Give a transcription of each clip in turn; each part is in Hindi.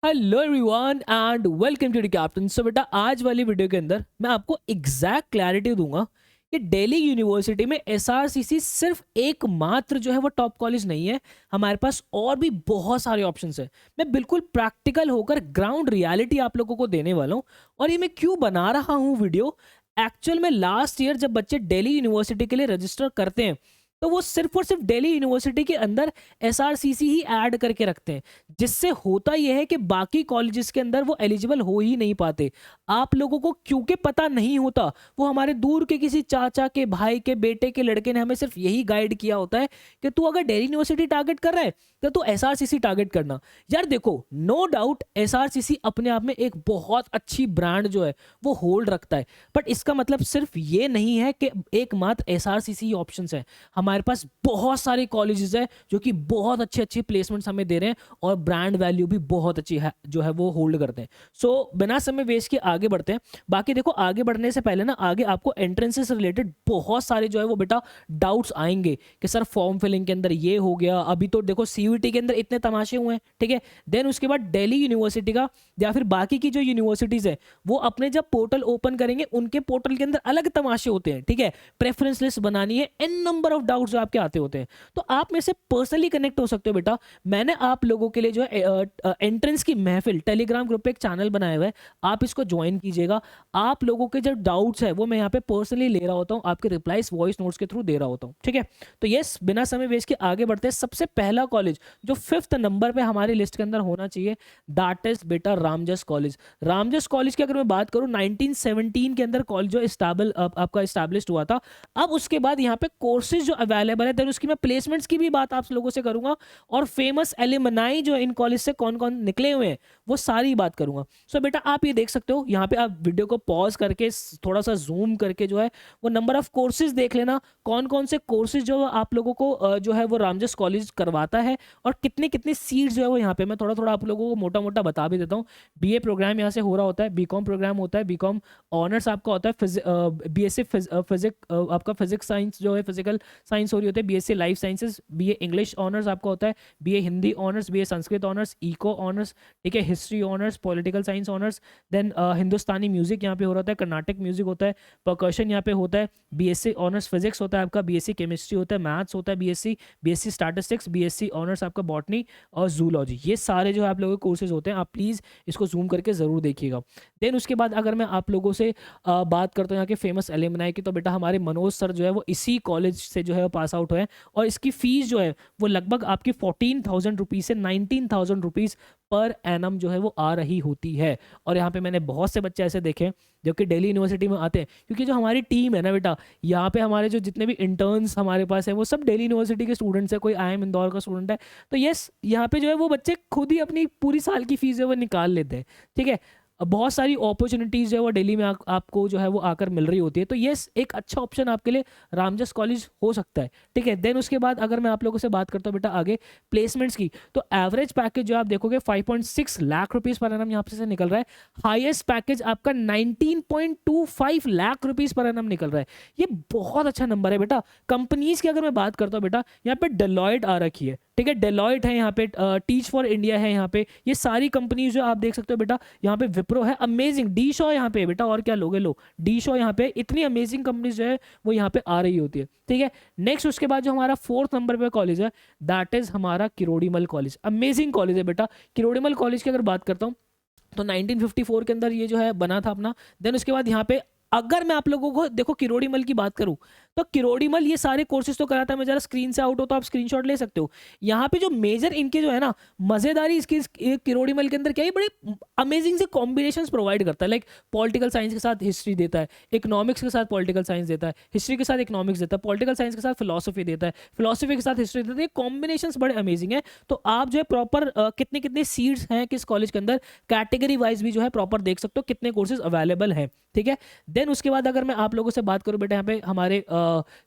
Hello everyone and welcome to the captain. So बेटा आज वाली वीडियो के अंदर मैं आपको एग्जैक्ट क्लैरिटी दूंगा कि दिल्ली यूनिवर्सिटी में एसआरसीसी सिर्फ एकमात्र जो है वो टॉप कॉलेज नहीं है। हमारे पास और भी बहुत सारे ऑप्शंस हैं। मैं बिल्कुल प्रैक्टिकल होकर ग्राउंड रियलिटी आप लोगों को देने वाला हूँ। और ये मैं क्यों बना रहा हूँ वीडियो, एक्चुअल में लास्ट ईयर जब बच्चे दिल्ली यूनिवर्सिटी के लिए रजिस्टर करते हैं तो वो सिर्फ और सिर्फ दिल्ली यूनिवर्सिटी के अंदर एसआरसीसी ही ऐड करके रखते हैं, जिससे होता यह है कि बाकी कॉलेजेस के अंदर वो एलिजिबल हो ही नहीं पाते। आप लोगों को क्योंकि पता नहीं होता, वो हमारे दूर के किसी चाचा के भाई के बेटे के लड़के ने हमें सिर्फ यही गाइड किया होता है कि तू अगर दिल्ली यूनिवर्सिटी टारगेट कर रहा है तो तू एसआरसीसी टारगेट करना। यार देखो, नो डाउट एसआरसीसी अपने आप में एक बहुत अच्छी ब्रांड जो है वो होल्ड रखता है, बट इसका मतलब सिर्फ ये नहीं है कि एकमात्र एसआरसीसी ही ऑप्शंस है। हमारे पास बहुत सारे कॉलेजेस है जो कि बहुत अच्छे अच्छे प्लेसमेंट्स हमें दे रहे हैं और ब्रांड वैल्यू भी बहुत अच्छी है जो है वो होल्ड करते हैं। सो बिना समय वेस्ट के आगे बढ़ते हैं। बाकी देखो, आगे बढ़ने से पहले ना आगे आपको एंट्रेंसेस से रिलेटेड बहुत सारे जो है वो बेटा डाउट्स आएंगे कि सर फॉर्म फिलिंग के अंदर ये हो गया, अभी तो देखो सीयूईटी के अंदर इतने तमाशे हुए हैं, ठीक है। देन उसके बाद दिल्ली यूनिवर्सिटी का या फिर बाकी की जो यूनिवर्सिटीज है वो अपने जब पोर्टल ओपन करेंगे उनके पोर्टल के अंदर अलग तमाशे होते हैं, ठीक है। प्रेफरेंस लिस्ट बनानी है, एन नंबर ऑफ डाउट्स जो आपके आते होते हैं, तो आप मेरे से पर्सनली कनेक्ट हो सकते हो बेटा। मैंने आप लोगों के लिए जो है एंट्रेंस की महफिल टेलीग्राम ग्रुप पे एक चैनल बनाया हुआ है, आप इसको ज्वाइन कीजिएगा। आप लोगों के जो डाउट्स है वो मैं यहाँ पे पर्सनली ले रहा होता हूँ, आपके रिप्लाईज वॉइस नोट्स के थ्रू दे रहा होता हूँ, ठीक है। तो यस, बिना समय वेस्ट के आगे बढ़ते हैं। सबसे पहला कॉलेज जो 5th नंबर पे हमारी लिस्ट के अंदर होना चाहिए, दैट इज बेटा रामजस कॉलेज। रामजस कॉलेज की अगर मैं बात करूं, 1917 के अंदर कॉलेज जो आपका इस्टेब्लिश हुआ था। अब उसके बाद यहाँ पे कोर्सेज जो अवेलेबल है, देन उसकी मैं प्लेसमेंट्स की भी बात आप लोगों से करूंगा और फेमस एलिमनाई जो इन कॉलेज से कौन कौन निकले हुए हैं वो सारी बात करूंगा। सो बेटा आप ये देख सकते हो, यहाँ पे आप वीडियो को पॉज करके थोड़ा सा जूम करके जो है वो नंबर ऑफ कोर्सेज देख लेना, कौन कौन से कोर्सेज जो आप लोगों को जो है वो रामजस कॉलेज करवाता है और कितने कितने सीट्स जो है वो यहाँ पे मैं थोड़ा थोड़ा आप लोगों को मोटा मोटा बता भी देता हूँ। बीए प्रोग्राम यहाँ से हो रहा होता है, बीकॉम प्रोग्राम होता है, बीकॉम ऑनर्स आपका होता है, बीएससी आपका फिजिक्स साइंस जो है फिजिकल साइंस हो रही होती है, BSc life sciences, BA English honours आपका होता है, BA Hindi honours, BA Sanskrit honours, eco honours, ठीक है, history honours, political science honours, then Hindustani music यहाँ पे हो रहा है, कर्नाटक म्यूजिक होता है, परकशन यहाँ पे होता है, बीएससी ऑनर्स फिजिक्स होता है आपका, बीएससी केमिस्ट्री होता है, मैथ्स होता है, बीएससी स्टैटिस्टिक्स, बीएससी ऑनर्स आपका बॉटनी और जूलॉजी। ये सारे जो है आप लोगों के कोर्सेज होते हैं। आप प्लीज़ इसको जूम करके ज़रूर देखिएगा। देन उसके बाद अगर मैं आप लोगों से बात करता हूँ यहाँ के फेमस एलुमनाई की, तो बेटा हमारे मनोज सर जो है वो इसी कॉलेज से जो है पास आउट हुए और इसकी फीस जो है वो लगभग आपकी 14,000 रुपीज़ से 19,000 रुपीज़ पर एनम जो है वो आ रही होती है। और यहाँ पे मैंने बहुत से बच्चे ऐसे देखे जो कि दिल्ली यूनिवर्सिटी में आते हैं, क्योंकि जो हमारी टीम है ना बेटा, यहाँ पे हमारे जो जितने भी इंटर्न्स हमारे पास है वो सब दिल्ली यूनिवर्सिटी के स्टूडेंट्स है, कोई आईएम इंदौर का स्टूडेंट है। तो यस, यहाँ पे जो है वो बच्चे खुद ही अपनी पूरी साल की फीस है वो निकाल लेते हैं, ठीक है। बहुत सारी अपॉर्चुनिटीज़ जो है वो दिल्ली में आपको जो है वो आकर मिल रही होती है। तो यस, एक अच्छा ऑप्शन आपके लिए रामजस कॉलेज हो सकता है, ठीक है। देन उसके बाद अगर मैं आप लोगों से बात करता हूँ बेटा आगे प्लेसमेंट्स की, तो एवरेज पैकेज जो आप देखोगे 5.6 लाख रुपीज़ पर एनम यहाँ से निकल रहा है। हाईएस्ट पैकेज आपका 19.25 लाख रुपीज़ पर एनम निकल रहा है। ये बहुत अच्छा नंबर है बेटा। कंपनीज की अगर मैं बात करता हूँ बेटा, यहाँ पे डेलॉयट आ रखी है, ठीक है, डेलॉयट है यहाँ पे, टीच फॉर इंडिया है यहाँ पे, ये सारी कंपनीज जो आप देख सकते हो बेटा। यहाँ पे विप्रो है, अमेजिंग, डी शॉ यहाँ पे बेटा, और क्या लोगे लो, डी शॉ यहाँ पे, इतनी अमेजिंग कंपनीज जो है वो यहाँ पे आ रही होती है, ठीक है। नेक्स्ट उसके बाद जो हमारा 4th नंबर पे कॉलेज है, दैट इज हमारा किरोड़ीमल कॉलेज। अमेजिंग कॉलेज है बेटा। किरोड़ीमल कॉलेज की अगर बात करता हूँ तो 1954 के अंदर ये जो है बना था अपना। देन उसके बाद यहाँ पे अगर मैं आप लोगों को देखो किरोड़ीमल की बात करूं, तो किरोड़ीमल ये सारे कोर्सेज तो कराता है। मैं जरा स्क्रीन से आउट हो तो आप स्क्रीनशॉट ले सकते हो। यहाँ पे जो मेजर इनके जो है ना मजेदारी इसकी किरोड़ीमल के अंदर क्या है, बड़े अमेजिंग से कॉम्बिनेशंस प्रोवाइड करता है। लाइक पॉलिटिकल साइंस के साथ हिस्ट्री देता है, इकोनॉमिक्स के साथ पॉलिटिकल साइंस देता है, हिस्ट्री के साथ इकोनॉमिक्स देता है, पॉलिटिकल साइंस के साथ फिलोसफी देता है, फिलोसफी के साथ हिस्ट्री देता है। कॉम्बिनेशन बड़े अमेजिंग है। तो आप जो है प्रॉपर कितने कितने सीट्स हैं किस कॉलेज के अंदर, कैटेगरी वाइज भी जो है प्रॉपर देख सकते हो कितने कोर्सेज अवेलेबल हैं, ठीक है। देन उसके बाद अगर मैं आप लोगों से बात करूं बेटा, यहाँ पे हमारे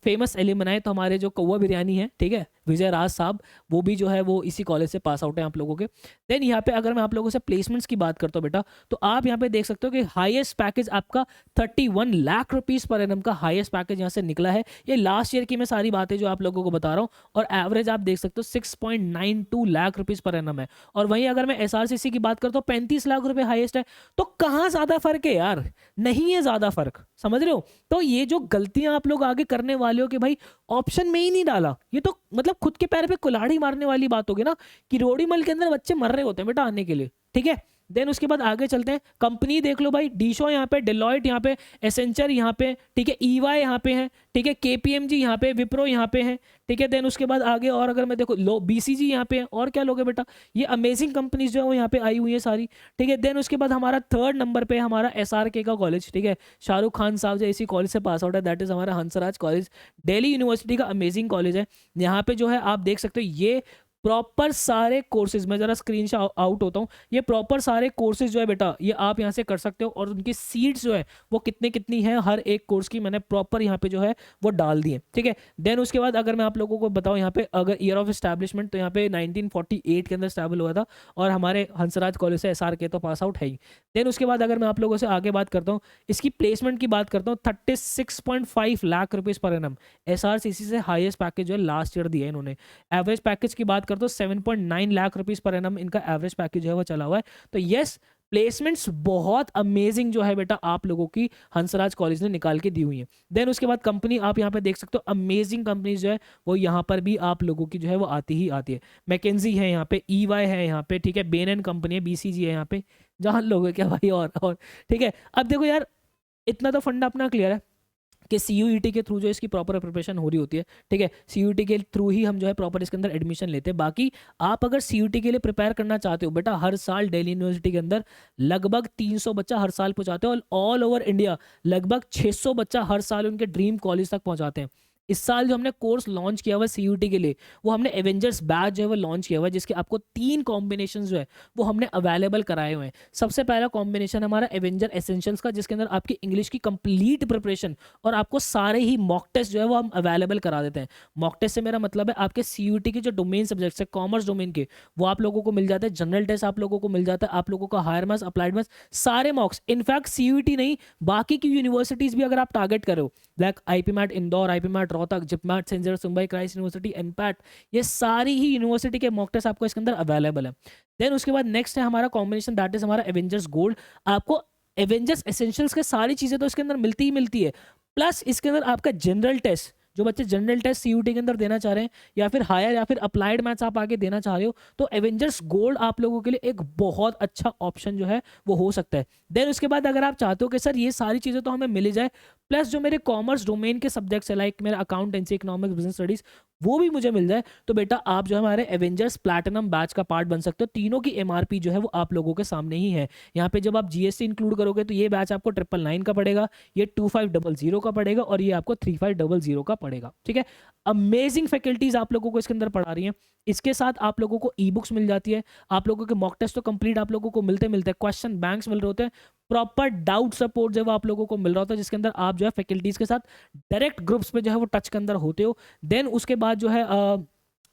फेमस एलिमनाई, तो हमारे जो कौवा बिरयानी है, ठीक है, विजय राज साहब, वो भी जो है वो इसी कॉलेज से पास आउट है आप लोगों के। देन यहाँ पे अगर मैं आप लोगों से प्लेसमेंट्स की बात करता हूँ बेटा, तो आप यहाँ पे देख सकते हो कि हाईएस्ट पैकेज आपका 31 लाख रुपीस पर एनम का हाईएस्ट पैकेज यहाँ से निकला है। ये लास्ट ईयर की मैं सारी बातें जो आप लोगों को बता रहा हूँ, और एवरेज आप देख सकते हो 6.92 लाख रुपीस पर एनम है। और वहीं अगर मैं एसआरसीसी की बात करता हूँ 35 लाख रुपए हाईएस्ट है। तो कहाँ ज्यादा फर्क है यार, नहीं है ज्यादा फर्क, समझ रहे हो। तो ये जो गलतियां आप लोग आगे करने वाले हो कि भाई ऑप्शन में ही नहीं डाला, ये तो मतलब खुद के पैर पे कुल्हाड़ी मारने वाली बात होगी ना, कि रोडीमल के अंदर बच्चे मर रहे होते हैं बेटा आने के लिए, ठीक है। देन उसके बाद आगे चलते हैं, कंपनी देख लो भाई, डीशो यहाँ पे, डेलॉयट यहाँ पे, एसेंचर यहाँ पे, ठीक है, ईवाई यहाँ पे है, ठीक है, केपीएमजी यहाँ पे, विप्रो यहाँ पे है, ठीक है। देन उसके बाद आगे और अगर मैं देखो लो बीसीजी यहाँ पे है, और क्या लोगे बेटा, ये अमेजिंग कंपनीज जो है वो यहाँ पे आई हुई है सारी, ठीक है। देन उसके बाद हमारा थर्ड नंबर पे हमारा एसआरके का कॉलेज, ठीक है, शाहरुख खान साहब जो इसी कॉलेज से पास आउट है, दैट इज हमारा हंसराज कॉलेज, दिल्ली यूनिवर्सिटी का अमेजिंग कॉलेज है। यहाँ पे जो है आप देख सकते हो ये प्रॉपर सारे कोर्सेज, मैं जरा स्क्रीन से आउट होता हूँ, ये प्रॉपर सारे कोर्सेज जो है बेटा ये आप यहाँ से कर सकते हो, और उनकी सीट्स जो है वो कितनी है हर एक कोर्स की, मैंने प्रॉपर यहाँ पे जो है वो डाल दी है, ठीक है। देन उसके बाद अगर मैं आप लोगों को बताऊँ यहाँ पे अगर ईयर ऑफ एस्टैब्लिशमेंट, तो यहाँ पे 1948 के अंदर स्टैबल हुआ था, और हमारे हंसराज कॉलेज से एसआरके तो पास आउट है ही। देन उसके बाद अगर मैं आप लोगों से आगे बात करता हूँ, इसकी प्लेसमेंट की बात करता हूँ, 36.5 lakh rupees per annum SRCC से हाईएस्ट पैकेज जो है लास्ट ईयर दिया है इन्होंने। एवरेज पैकेज की बात करते हो 7.9 लाख रुपीस पर एनम इनका एवरेज पैकेज है वो चला हुआ है। तो यस, प्लेसमेंट्स बहुत अमेजिंग जो है बेटा आप लोगों की हंसराज कॉलेज ने निकाल के दी हुई है। देन उसके बाद कंपनी आप यहाँ पे देख सकते हो, अमेजिंग कंपनीज जो है वो यहाँ पर भी आप लोगों की जो है वो आती ही आती है। मैकेंजी है यहाँ पे, ईवाई है यहाँ पे, ठीक है, बेन एंड कंपनी है, बीसीजी है यहाँ पे, जान लोगे क्या भाई, और ठीक है। अब देखो यार, इतना तो फंडा अपना क्लियर है कि सीयूईटी के थ्रू जो इसकी प्रॉपर प्रिपरेशन हो रही होती है, ठीक है, सीयूईटी के थ्रू ही हम जो है प्रॉपर इसके अंदर एडमिशन लेते हैं। बाकी आप अगर सीयूईटी के लिए प्रिपेयर करना चाहते हो बेटा, हर साल दिल्ली यूनिवर्सिटी के अंदर लगभग 300 बच्चा हर साल पहुंचाते हो, और ऑल ओवर इंडिया लगभग 600 बच्चा हर साल उनके ड्रीम कॉलेज तक पहुंचाते हैं। इस साल जो हमने कोर्स लॉन्च किया हुआ है सीयूटी के लिए, वो हमने एवेंजर्स बैच जो है वो लॉन्च किया हुआ है, जिसके आपको 3 कॉम्बिनेशन जो है वो हमने अवेलेबल कराए हुए हैं। सबसे पहला कॉम्बिनेशन हमारा एवेंजर एसेंशियल्स का, जिसके अंदर आपकी इंग्लिश की कंप्लीट प्रिपरेशन और आपको सारे ही मॉक टेस्ट जो है वो हम अवेलेबल करा देते हैं। मॉक टेस्ट से मेरा मतलब है आपके सीयूटी के जो डोमेन सब्जेक्ट्स है कॉमर्स डोमेन के, वो आप लोगों को मिल जाते हैं। जनरल टेस्ट आप लोगों को मिल जाता है, आप लोगों का हायर मैथ्स, अप्लाइड मैथ्स, सारे मॉक्स। इनफैक्ट सीयूटी नहीं, बाकी की यूनिवर्सिटीज भी अगर आप टारगेट करो, like IPMAT Indore, IPMAT Rohtak, JIPMAT, St Xavier's Mumbai, Christ University, NPAT, ये सारी ही यूनिवर्सिटी के मॉक टेस्ट आपको इसके अंदर अवेलेबल है। देन उसके बाद नेक्स्ट है हमारा कॉम्बिनेशन, दैट इज हमारा एवेंजर्स गोल्ड। आपको एवेंजर्स एसेंशियल्स के सारी चीजें तो इसके अंदर मिलती ही मिलती है, प्लस इसके अंदर आपका जनरल टेस्ट, जो बच्चे जनरल टेस्ट सीयूटी के अंदर देना चाह रहे हैं, या फिर हायर या फिर अप्लाइड मैथ्स आप आगे देना चाह रहे हो, तो एवेंजर्स गोल्ड आप लोगों के लिए एक बहुत अच्छा ऑप्शन जो है वो हो सकता है। देन उसके बाद अगर आप चाहते हो कि सर ये सारी चीज़ें तो हमें मिल जाए, प्लस जो मेरे कॉमर्स डोमेन के सब्जेक्ट्स है, लाइक मेरा अकाउंटेंसी, इकोनॉमिक्स, बिजनेस स्टडीज, वो भी मुझे मिल जाए, तो बेटा आप जो हमारे एवेंजर्स प्लैटिनम बैच का पार्ट बन सकते हो। तीनों की एमआरपी जो है वो आप लोगों के सामने ही है। यहाँ पे जब आप जीएसटी इंक्लूड करोगे तो ये बैच आपको 999 का पड़ेगा, ये 2500 का पड़ेगा, और ये आपको 3500 का पड़ेगा, ठीक है। अमेजिंग फैकल्टीज आप लोगों को इसके अंदर पढ़ा रही हैं। इसके साथ आप लोगों को ई बुक्स मिल जाती है, आप लोगों के मॉक टेस्ट तो कंप्लीट आप लोगों को मिलते मिलते हैं, क्वेश्चन बैंक्स मिल रहे होते हैं, प्रॉपर डाउट सपोर्ट जो है आप लोगों को मिल रहा होता है, जिसके अंदर आप जो है फैकल्टीज के साथ डायरेक्ट ग्रुप्स पे जो है वो टच के अंदर होते हो। देन उसके बाद जो है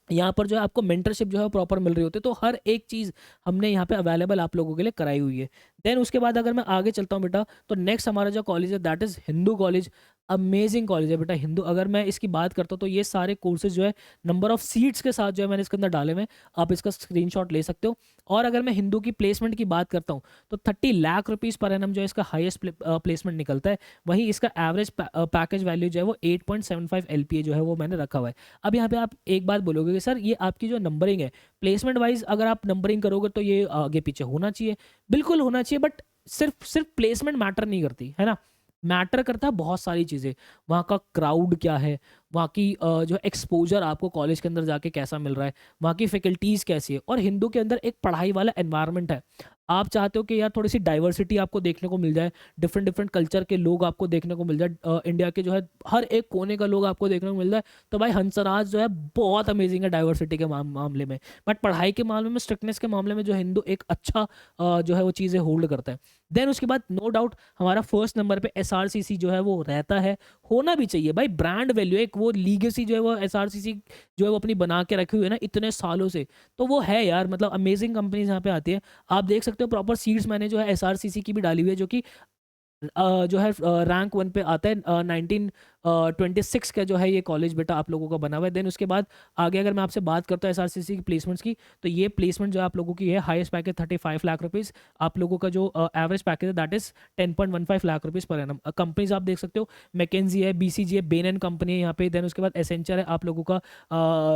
यहाँ पर जो है आपको मेंटरशिप जो है प्रॉपर मिल रही होती है। तो हर एक चीज़ हमने यहाँ पे अवेलेबल आप लोगों के लिए कराई हुई है। देन उसके बाद अगर मैं आगे चलता हूँ बेटा, तो नेक्स्ट हमारा जो कॉलेज है that is Hindu college. Amazing college है बेटा हिंदू। अगर मैं इसकी बात करता हूँ तो ये सारे कोर्सेज जो है नंबर ऑफ सीट्स के साथ जो है मैंने इसके अंदर डाले हुए हैं, आप इसका स्क्रीनशॉट ले सकते हो। और अगर मैं हिंदू की प्लेसमेंट की बात करता हूँ तो 30 लाख रुपीज़ पर एनम जो है इसका हाईएस्ट प्लेसमेंट निकलता है। वहीं इसका एवरेज पैकेज वैल्यू जो है वो 8.75 LPA जो है वो मैंने रखा हुआ है। अब यहाँ पे आप एक बात बोलोगे कि सर ये आपकी जो नंबरिंग है प्लेसमेंट वाइज अगर आप नंबरिंग करोगे तो ये आगे पीछे होना चाहिए, बिल्कुल होना चाहिए, बट सिर्फ प्लेसमेंट मैटर नहीं करती है ना, मैटर करता है बहुत सारी चीज़ें। वहाँ का क्राउड क्या है, वहाँ की जो एक्सपोजर आपको कॉलेज के अंदर जाके कैसा मिल रहा है, वहाँ की फैकल्टीज़ कैसी है, और हिंदू के अंदर एक पढ़ाई वाला एनवायरनमेंट है। आप चाहते हो कि यार थोड़ी सी डाइवर्सिटी आपको देखने को मिल जाए, डिफरेंट डिफरेंट कल्चर के लोग आपको देखने को मिल जाए, इंडिया के जो है हर एक कोने का लोग आपको देखने को मिल जाए, तो भाई हंसराज जो है बहुत अमेजिंग है डाइवर्सिटी के मामले में। बट पढ़ाई के मामले में, स्ट्रिक्टनेस के मामले में जो हिंदू एक अच्छा जो है वो चीज़ें होल्ड करता है। देन उसके बाद नो डाउट हमारा फर्स्ट नंबर पे एसआरसीसी जो है वो रहता है, होना भी चाहिए भाई, ब्रांड वैल्यू, एक वो लीगेसी जो है वो एसआरसीसी जो है वो अपनी बना के रखी हुई है ना इतने सालों से, तो वो है यार, मतलब अमेजिंग कंपनीज यहाँ पे आती है। आप देख सकते हो प्रॉपर सीट्स मैंने जो है एसआरसीसी की भी डाली हुई है, जो कि जो है रैंक 1 पे आता है। 1926 का जो है ये कॉलेज बेटा आप लोगों का बना हुआ है। देन उसके बाद आगे अगर मैं आपसे बात करता हूँ एसआरसीसी की प्लेसमेंट्स की, तो ये प्लेसमेंट जो आप लोगों की है, हाईएस्ट पैकेज 35 लाख रुपीज़, आप लोगों का जो एवरेज पैकेज है that is 10.15 lakh rupees per annum. Companies आप देख सकते हो, मैकेंजी है, बीसीजी है, बेन एंड कंपनी है यहाँ पे। देन उसके बाद एसेंचर है आप लोगों का,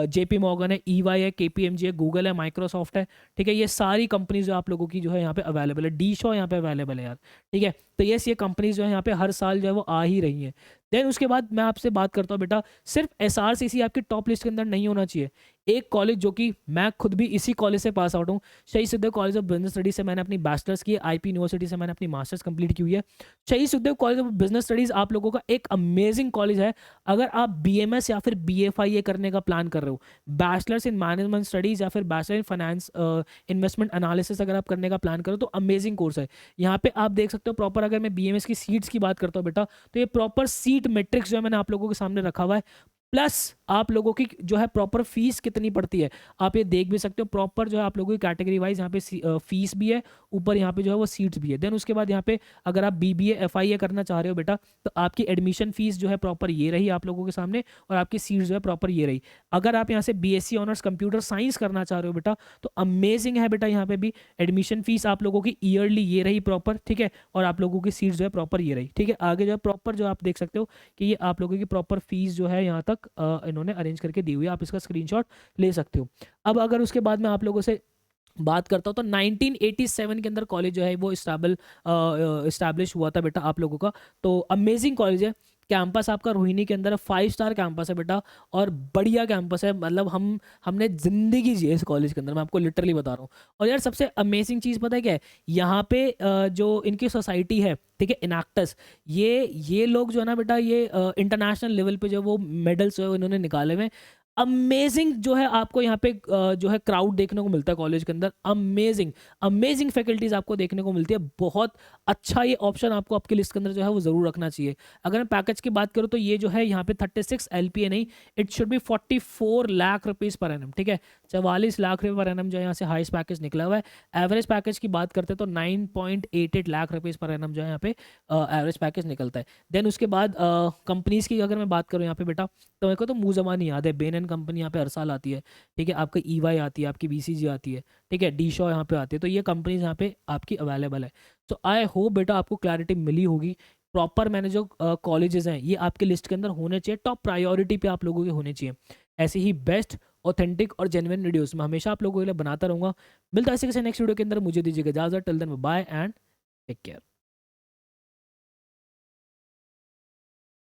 जेपी मॉर्गन है, ईवाई है, केपीएमजी है, गूगल है, माइक्रोसॉफ्ट है, ठीक है। ये सारी कंपनीज जो आप लोगों की जो है यहाँ पे अवेलेबल है, डी शो यहाँ पे अवेलेबल है यार, ठीक है। तो ये कंपनीज जो है यहाँ पे हर साल जो है वो आ ही रही हैं। देन उसके बाद मैं आपसे बात करता हूँ बेटा, सिर्फ एसआरसीसी आपकी टॉप लिस्ट के अंदर नहीं होना चाहिए। एक कॉलेज जो कि मैं खुद भी इसी कॉलेज से पास आउट हूँ, शहीद Sukhdev college of business studies से मैंने अपनी बैचलर्स की है, आईपी यूनिवर्सिटी से मैंने अपनी मास्टर्स कंप्लीट की हुई है। शहीद Sukhdev college of business studies आप लोगों का एक अमेजिंग कॉलेज है। अगर आप बीएमएस या फिर बीएफआईए करने का प्लान कर रहे हो, बैचलर्स इन मैनेजमेंट स्टडीज या फिर bachelor in finance investment analysis अगर आप करने का प्लान करो, तो अमेजिंग कोर्स है। यहाँ पे आप देख सकते हो प्रॉपर, अगर मैं बीएमएस की सीट्स की बात करता हूँ बेटा, तो ये प्रॉपर सीट मैट्रिक्स जो है मैंने आप लोगों के सामने रखा हुआ है, प्लस आप लोगों की जो है प्रॉपर फीस कितनी पड़ती है आप ये देख भी सकते हो। प्रॉपर जो है आप लोगों की कैटेगरी वाइज यहाँ पे फीस भी है, ऊपर यहाँ पे जो है वो सीट्स भी है। देन उसके बाद यहाँ पे अगर आप बीबीए एफआईए करना चाह रहे हो बेटा, तो आपकी एडमिशन फीस जो है प्रॉपर ये रही आप लोगों के सामने, और आपकी सीट्स जो है प्रॉपर ये रही। अगर आप यहाँ से बीएससी ऑनर्स कंप्यूटर साइंस करना चाह रहे हो बेटा, तो अमेजिंग है बेटा, यहाँ पे भी एडमिशन फीस आप लोगों की ईयरली ये रही प्रॉपर, ठीक है, और आप लोगों की सीट्स जो है प्रॉपर ये रही, ठीक है। आगे जो है प्रॉपर जो आप देख सकते हो कि ये आप लोगों की प्रॉपर फीस जो है यहाँ तक इन्होंने अरेंज करके दी हुई है, आप इसका स्क्रीनशॉट ले सकते हो। अब अगर उसके बाद मैं आप लोगों से बात करता हूँ, तो 1987 के अंदर कॉलेज जो है वो इस्टेब्लिश हुआ था बेटा आप लोगों का। तो अमेजिंग कॉलेज है, कैंपस आपका रोहिणी के अंदर 5 स्टार कैंपस है बेटा, और बढ़िया कैंपस है, मतलब हमने जिंदगी जी है इस कॉलेज के अंदर, मैं आपको लिटरली बता रहा हूँ। और यार सबसे अमेजिंग चीज़ पता है क्या है, यहाँ पे जो इनकी सोसाइटी है, ठीक है, इनैक्टस, ये लोग जो है ना बेटा, ये इंटरनेशनल लेवल पे जो वो मेडल्स जो है इन्होंने निकाले हुए हैं। अमेजिंग जो है आपको यहाँ पे जो है क्राउड देखने को मिलता है कॉलेज के अंदर, अमेजिंग फैकल्टीज आपको देखने को मिलती है। बहुत अच्छा ये ऑप्शन आपको आपकी लिस्ट के अंदर जो है वो जरूर रखना चाहिए। अगर मैं पैकेज की बात करूँ, तो ये जो है यहाँ पे 36 LPA नहीं, it should be 44 lakh rupees per annum, ठीक है, 44 लाख रुपये पर एनम जो है यहाँ से हाईएस्ट पैकेज निकला हुआ है। एवरेज पैकेज की बात करते हैं तो 9.88 लाख रुपीज़ पर एनम जो है यहाँ पे एवरेज पैकेज निकलता है। देन उसके बाद कंपनीज की अगर मैं बात करूँ यहाँ पे बेटा, तो मेरे को तो मुंह जबानी याद है, बेन एंड कंपनी यहाँ पे हर साल आती है, ठीक है, आपकी ईवाई आती है, आपकी बीसीजी आती है, ठीक है, डी शो यहाँ पे आती है, तो ये कंपनीज यहाँ पे आपकी अवेलेबल है। तो आई होप बेटा आपको क्लैरिटी मिली होगी। प्रॉपर मैंने जो कॉलेजेस हैं ये आपके लिस्ट के अंदर होने चाहिए, टॉप प्रायोरिटी पे आप लोगों के होने चाहिए। ऐसे ही बेस्ट ऑथेंटिक और जेन्युइन वीडियोस मैं हमेशा आप लोगों के लिए बनाता रहूँगा। मिलता है ऐसे किसी नेक्स्ट वीडियो के अंदर, मुझे दीजिएगा इजाजत, till then bye and take care.